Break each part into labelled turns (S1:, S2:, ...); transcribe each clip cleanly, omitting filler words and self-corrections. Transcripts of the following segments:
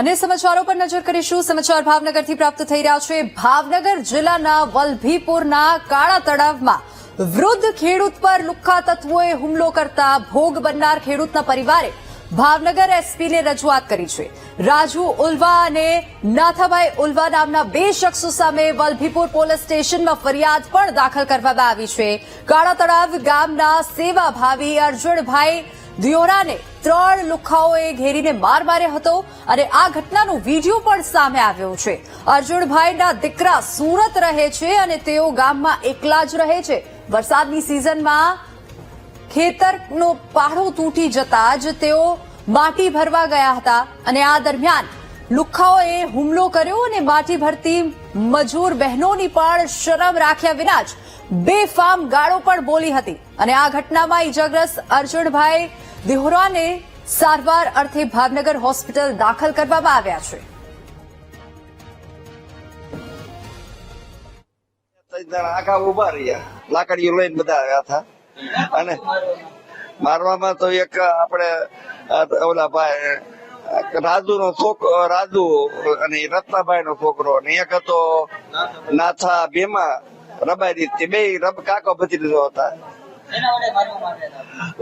S1: અને સમાચારો પર નજર કરીશું। સમાચાર ભાવનગરથી પ્રાપ્ત થઈ રહ્યા છે। ભાવનગર જિલ્લાના વલભીપુરના કાળા તળાવમાં વૃદ્ધ ખેડૂત પર લુખ્ખા તત્વોએ હુમલો કરતા ભોગ બનનાર ખેડૂતના પરિવારે ભાવનગર એસપીને રજૂઆત કરી છે। રાજુ ઉલ્વા અને નાથાભાઈ ઉલ્વા નામના બે શખ્સો સામે વલભીપુર પોલીસ સ્ટેશનમાં ફરિયાદ પણ દાખલ કરવામાં આવી છે। કાળા તળાવ ગામના સેવાભાવી અર્જુનભાઈ દિયોરાને 3 લુખ્ખાઓએ ઘેરીને માર માર્યો હતો અને આ ઘટનાનો વિડીયો પણ સામે આવ્યો છે। અર્જુનભાઈના દીકરા સુરત રહે છે અને તેઓ ગામમાં એકલા જ રહે છે। વરસાદની સિઝનમાં ખેતરનો પાડો તૂટી જતા જ તેઓ માટી ભરવા ગયા હતા અને આ દરમિયાન લુખ્ખાઓએ હુમલો કર્યો અને માટી ભરતી મજૂર બહેનોની પણ શરમ રાખ્યા વિના જ બેફામ ગાળો પણ બોલી હતી અને આ ઘટનામાં ઈજાગ્રસ્ત અર્જુનભાઈ દિહોરાને સારવાર અર્થે ભાવનગર હોસ્પિટલ દાખલ કરવામાં આવ્યા છે।
S2: આખા ઉભા રહ્યા લાકડીઓ લઈને બધા આવ્યા હતા અને મારવામાં તો એક આપણે ઓલા ભાઈ રાજુ નો છોકરો રાજુ અને રત્નાભાઈ નો છોકરો અને એક હતો નાથા ભીમા રબારી બે કાકો ભત્રીજો હતા।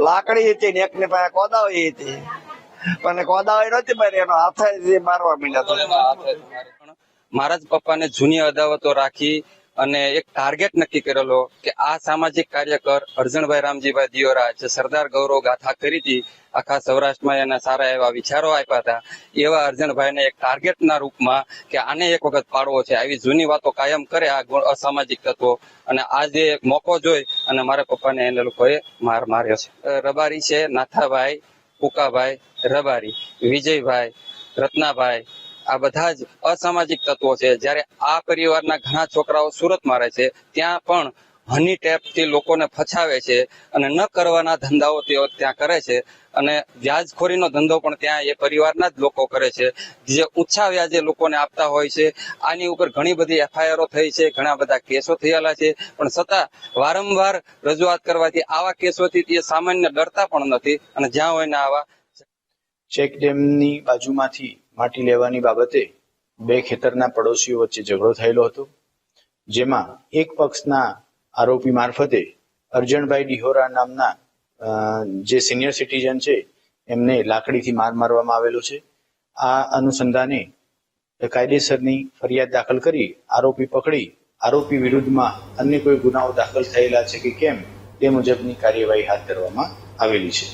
S2: લાકડી હતી ને એક ને પાસે કોદાળી હતી પણ કોદાળી નહોતી મારી એનો હાથે મારવા માંડ્યા હતા।
S3: મારા જ પપ્પાને જૂની અદાવતો રાખી અને એક ટાર્ગેટ નક્કી કરેલો કે આ સામાજિક કાર્યકર અર્જુનભાઈ રામજીભાઈ દિયોરા જે સરદાર ગૌરવ ગાથા કરી હતી, આખા સૌરાષ્ટ્રમાં એના સારા એવા વિચારો આપ્યા હતા, એવા અર્જુનભાઈને એક ટાર્ગેટના રૂપમાં કે આને એક વખત પાડવો છે, આવી જૂની વાતો કાયમ કરે આ અસામાજિક તત્વો અને આજે એક મોકો જોઈ અને મારા પપ્પાને એને લોકોએ માર માર્યો છે। રબારી છે નાથાભાઈ, કુકાભાઈ રબારી, વિજયભાઈ, રત્નાભાઈ, આ બધા જ અસામાજિક તત્વો છે। જયારે આ પરિવારના ઘણા છોકરાઓ સુરતમાં રહે છે ત્યાં પણ હની ટેપ થી લોકોને ફસાવે છે અને ન કરવાના ધંધાઓ તેઓ ત્યાં કરે છે અને વ્યાજખોરીનો ધંધો પણ ત્યાં એ પરિવારના જ લોકો કરે છે, જે ઊંચા વ્યાજે લોકોને આપતા હોય છે। આની ઉપર ઘણી બધી એફઆઈઆરો થઈ છે, ઘણા બધા કેસો થયેલા છે, પણ છતાં વારંવાર રજૂઆત કરવાથી આવા કેસોથી તે સામાન્ય ડરતા પણ નથી અને જ્યાં હોય ને આવા
S4: ચેક ડેમની બાજુમાંથી માટી લેવાની બાબતે બે ખેતરના પડોશીઓ વચ્ચે ઝઘડો થયેલો હતો, જેમાં એક પક્ષના આરોપી મારફતે અર્જુનભાઈ દિહોરા નામના જે સિનિયર સિટીઝન છે એમને લાકડીથી માર મારવામાં આવેલો છે। આ અનુસંધાને કાયદેસરની ફરિયાદ દાખલ કરી આરોપી પકડી આરોપી વિરુદ્ધમાં અન્ય કોઈ ગુનાઓ દાખલ થયેલા છે કે કેમ તે મુજબની કાર્યવાહી હાથ ધરવામાં આવેલી છે।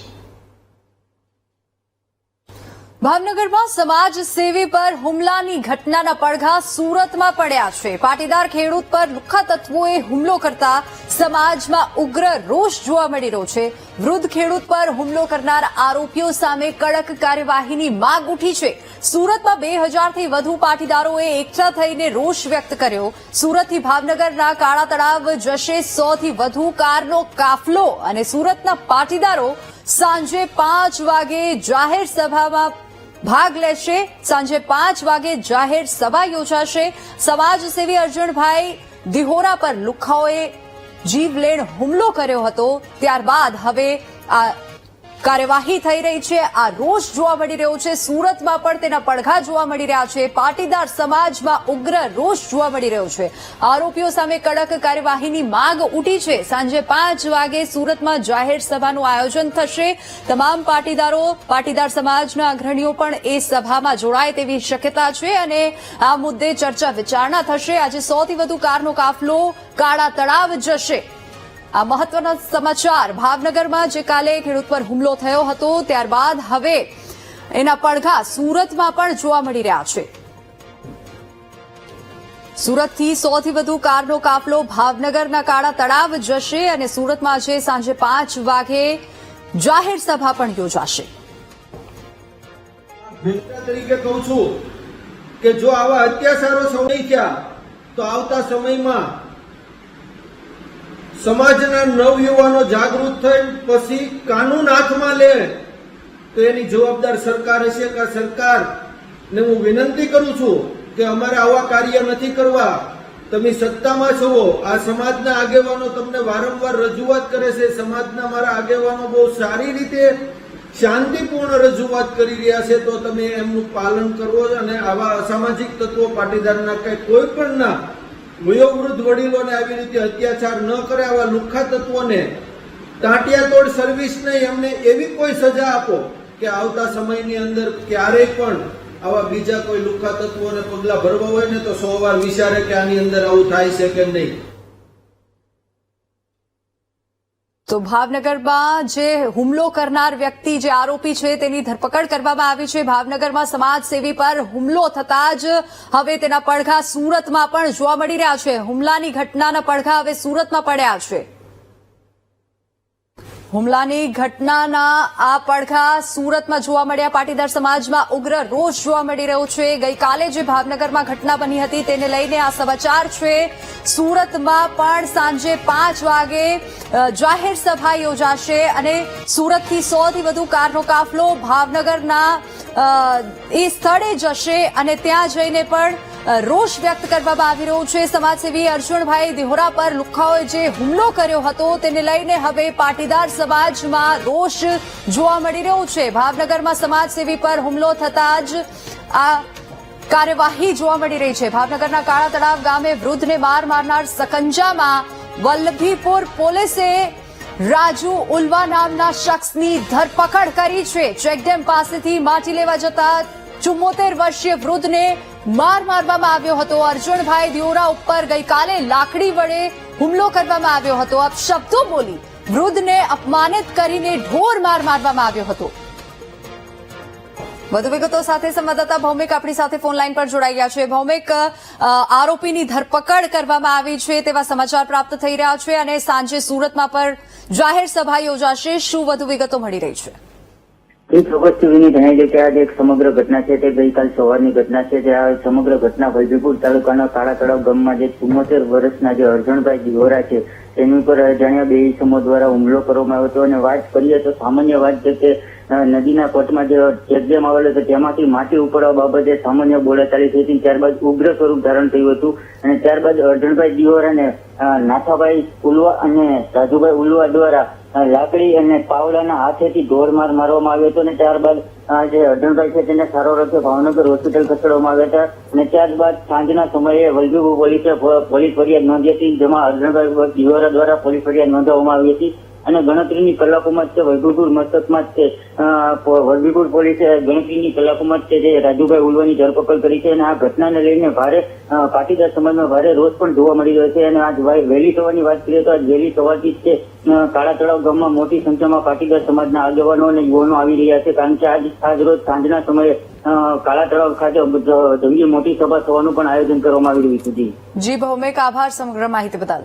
S1: ભાવનગરમાં સમાજ સેવી પર હુમલાની ઘટનાના પડઘા સુરતમાં પડ્યા છે। પાટીદાર ખેડૂત પર લુખ્ખા તત્વોએ હુમલો કરતા સમાજમાં ઉગ્ર રોષ જોવા મળી રહ્યો છે। વૃદ્ધ ખેડૂત પર હુમલો કરનાર આરોપીઓ સામે કડક કાર્યવાહીની માંગ ઉઠી છે। સુરતમાં 2000થી વધુ પાટીદારોએ એકઠા થઈને રોષ વ્યક્ત કર્યો। સુરતથી ભાવનગરના કાળા તળાવ જશે 100થી વધુ કારનો કાફલો અને સુરતના પાટીદારો સાંજે 5 વાગે જાહેર સભામાં ભાગ લેશે। સાંજે 5 વાગે જાહેર સભા યોજાશે। સમાજસેવી અર્જુનભાઈ દિહોરા પર લુખ્ખાઓએ જીવલેણ હુમલો કર્યો હતો, ત્યારબાદ હવે આ કાર્યવાહી થઈ રહી છે, આ રોષ જોવા મળી રહ્યો છે। સુરતમાં પણ તેના પડઘા જોવા મળી રહ્યા છે। પાટીદાર સમાજમાં ઉગ્ર રોષ જોવા મળી રહ્યો છે। આરોપીઓ સામે કડક કાર્યવાહીની માંગ ઉઠી છે। સાંજે 5 વાગે સુરતમાં જાહેર સભાનું આયોજન થશે। તમામ પાટીદાર સમાજના અગ્રણીઓ પણ એ સભામાં જોડાય તેવી શક્યતા છે અને આ મુદ્દે ચર્ચા વિચારણા થશે। આજે 100થી વધુ કારનો કાફલો કાળા તળાવ જશે। આ મહત્વના સમાચાર ભાવનગરમાં જે કાલે ખેડૂત પર હુમલો થયો હતો ત્યારબાદ હવે એના પડઘા સુરતમાં પણ જોવા મળી રહ્યા છે। સુરતથી 100થી વધુ કારનો કાફલો ભાવનગરના કાળા તળાવ જશે અને સુરતમાં આજે સાંજે 5 વાગે જાહેર સભા પણ યોજાશે।
S5: તરીકે કહું છું કે જો આવા અત્યાચારો સમય થયા તો આવતા સમયમાં સમાજના નવયુવાનો જાગૃત થઈ પછી કાનૂન હાથમાં લે તો એની જવાબદાર સરકાર હશે। કે સરકારને હું વિનંતી કરું છું કે અમારે આવા કાર્ય નથી કરવા। તમે સત્તામાં છો, આ સમાજના આગેવાનો તમને વારંવાર રજૂઆત કરે છે। સમાજના મારા આગેવાનો બહુ સારી રીતે શાંતિપૂર્ણ રજૂઆત કરી રહ્યા છે તો તમે એમનું પાલન કરવો અને આવા અસામાજિક તત્વો પાટીદારના કે કોઈ પણ ના વયોવૃદ્ધ વડીલોને આવી રીતે અત્યાચાર ન કરે, આવા લુખ્ખા તત્વોને તાંટિયાતોડ સર્વિસ નહીં, એમને એવી કોઈ સજા આપો કે આવતા સમયની અંદર ક્યારેય પણ આવા બીજા કોઈ લુખ્ખા તત્વોને પગલા ભરવા હોય ને તો 100 વાર વિચારે કે આની અંદર આવું થાય છે કે નહીં.
S1: તો ભાવનગરમાં જે હુમલો કરનાર વ્યક્તિ, જે આરોપી છે, તેની ધરપકડ કરવામાં આવી છે. ભાવનગરમાં સમાજસેવી પર હુમલો થતા જ હવે તેના પડઘા સુરતમાં પણ જોવા મળી રહ્યા છે. હુમલાની ઘટનાના પડઘા હવે સુરતમાં પડ્યા છે. હુમલાની ઘટનાના આ પડઘા સુરતમાં જોવા મળ્યા. પાટીદાર સમાજમાં ઉગ્ર રોષ જોવા મળી રહ્યો છે. ગઈકાલે જે ભાવનગરમાં ઘટના બની હતી તેને લઈને આ સમાચાર છે. સુરતમાં પણ સાંજે 5 વાગે જાહેર સભા યોજાશે અને સુરતથી 100 થી વધુ કારનો કાફલો ભાવનગરના એ સ્થળે જશે અને ત્યાં જઈને પણ રોષ વ્યક્ત કરવામાં આવી રહ્યો છે. સમાજસેવી અર્જુનભાઈ દિહોરા પર લુખ્ખાઓએ જે હુમલો કર્યો હતો તેને લઈને હવે પાટીદાર સમાજમાં રોષ જોવા મળી રહ્યો છે. ભાવનગરમાં સમાજસેવી પર હુમલો થતા જ આ કાર્યવાહી જોવા મળી રહી છે. ભાવનગરના કાળા તળાવ ગામે વૃદ્ધને માર મારનાર સકંજામાં વલ્લભીપુર પોલીસે રાજુ ઉલ્વા નામના શખ્સની ધરપકડ કરી છે. ચેકડેમ પાસેથી માટી લેવા જતા 74 વર્ષીય વૃદ્ધને માર મારવામાં આવ્યો હતો. અર્જુનભાઈ દિયોરા ઉપર ગઈકાલે લાકડી વડે હુમલો કરવામાં આવ્યો હતો. અપશબ્દો બોલી વૃદ્ધને અપમાનિત કરીને ઢોર માર મારવામાં આવ્યો હતો. વધુ વિગતો સાથે સંવાદદાતા ભૌમિક આપણી સાથે ફોન લાઈન પર જોડાઈ ગયા છે. ભૌમિક, આરોપીની ધરપકડ કરવામાં આવી છે તેવા સમાચાર પ્રાપ્ત થઈ રહ્યા છે અને સાંજે સુરતમાં પણ જાહેર સભા યોજાશે. શું વધુ વિગતો મળી રહી છે?
S6: ચોક્કસ સુધીની જણાવી દે કે આજે એક સમગ્ર ઘટના છે તે ગઈકાલ સવારની ઘટના છે. જે આ સમગ્ર ઘટના વલ્લભીપુર તાલુકાના કાળા તળાવ ગામમાં જે 74 વર્ષના જે અર્જુનભાઈ દિહોરા છે તેની ઉપર અજાણ્યા બે ઇસમો દ્વારા હુમલો કરવામાં આવ્યો હતો. અને વાત કરીએ તો સામાન્ય વાત છે કે નદીના પટમાં જે ચેકડેમ આવેલો હતો તેમાંથી માટી ઉપાડવા બાબતે સામાન્ય બોલાચાલી થઈ હતી. ત્યારબાદ ઉગ્ર સ્વરૂપ ધારણ થયું હતું અને ત્યારબાદ અર્જુનભાઈ દિહોરાને નાથાભાઈ ઉલવા અને રાજુભાઈ ઉલવા દ્વારા લાકડી અને પાવડાના હાથેથી ઢોરમાર મારવામાં આવ્યો હતો. અને ત્યારબાદ જે અર્જુનભાઈ છે તેને સારવાર અર્થે ભાવનગર હોસ્પિટલ ખસેડવામાં આવ્યા હતા. અને ત્યારબાદ સાંજના સમયે વલ્લભીપુર પોલીસે પોલીસ ફરિયાદ નોંધી હતી, જેમાં અર્જુનભાઈ દિહોરા દ્વારા પોલીસ ફરિયાદ નોંધવામાં આવી હતી. અને ગણતરીની કલાકોમાં જ તે વલ્લભીપુર મથકમાં જ તે વલ્લભીપુર પોલીસે ગણતરીની કલાકોમાં જ તે જે રાજુભાઈ ઉલવાની ધરપકડ કરી છે. અને આ ઘટનાને લઈને ભારે પાટીદાર સમાજમાં ભારે રોષ પણ જોવા મળી રહ્યો છે. અને આજ વહેલી સવારની વાત કરીએ તો આજ વહેલી સવારથી જ તે કાળા તળાવ ગામમાં મોટી સંખ્યામાં પાટીદાર સમાજના આગેવાનો અને યુવાનો આવી રહ્યા છે. કારણ કે આજ રોજ સાંજના સમયે કાળા તળાવ ખાતે જંગી મોટી સભા થવાનું પણ આયોજન કરવામાં આવી રહ્યું છે.
S1: જી ભૌમિક, આભાર સમગ્ર માહિતી બદલ.